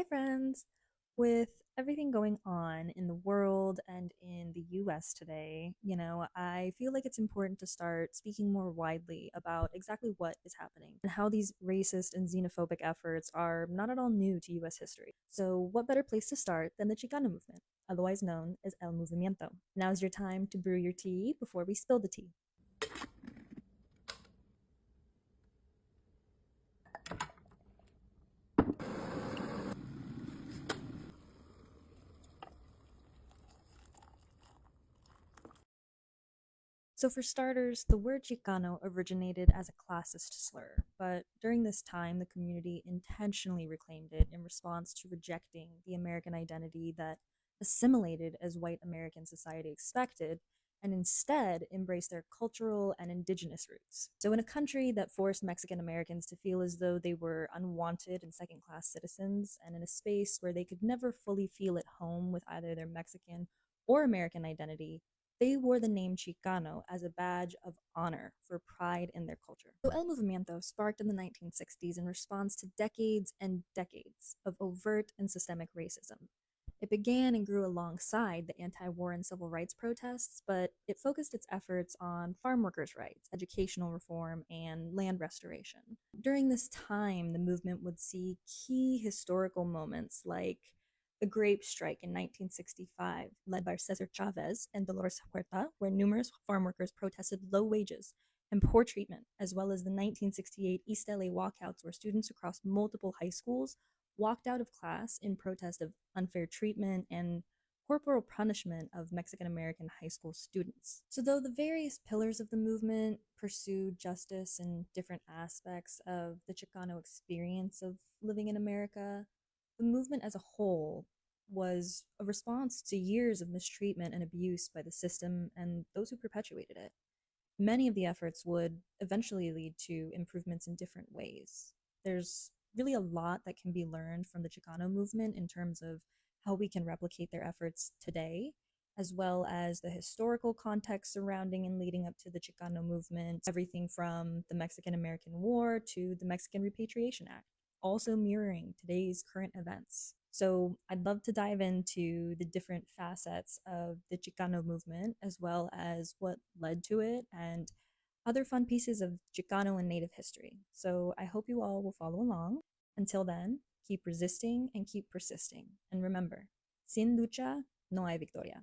Hi, friends. With everything going on in the world and in the US today, I feel like it's important to start speaking more widely about exactly what is happening and how these racist and xenophobic efforts are not at all new to US history. So, what better place to start than the Chicano movement, otherwise known as El Movimiento? Now's your time to brew your tea before we spill the tea. So, for starters, the word Chicano originated as a classist slur, but during this time, the community intentionally reclaimed it in response to rejecting the American identity that assimilated as white American society expected, and instead embraced their cultural and indigenous roots. So, in a country that forced Mexican Americans to feel as though they were unwanted and second class citizens, and in a space where they could never fully feel at home with either their Mexican or American identity, they wore the name Chicano as a badge of honor for pride in their culture. So El Movimiento sparked in the 1960s in response to decades and decades of overt and systemic racism. It began and grew alongside the anti war and civil rights protests, but it focused its efforts on farm workers' rights, educational reform, and land restoration. During this time, the movement would see key historical moments like the grape strike in 1965, led by Cesar Chavez and Dolores Huerta, where numerous farm workers protested low wages and poor treatment, as well as the 1968 East LA walkouts, where students across multiple high schools walked out of class in protest of unfair treatment and corporal punishment of Mexican American high school students. So, though the various pillars of the movement pursued justice in different aspects of the Chicano experience of living in America, the movement as a whole was a response to years of mistreatment and abuse by the system and those who perpetuated it. Many of the efforts would eventually lead to improvements in different ways. There's really a lot that can be learned from the Chicano movement in terms of how we can replicate their efforts today, as well as the historical context surrounding and leading up to the Chicano movement, everything from the Mexican American War to the Mexican Repatriation Act, also mirroring today's current events. So I'd love to dive into the different facets of the Chicano movement, as well as what led to it and other fun pieces of Chicano and Native history. So I hope you all will follow along. Until then, keep resisting and keep persisting. And remember, sin lucha no hay victoria.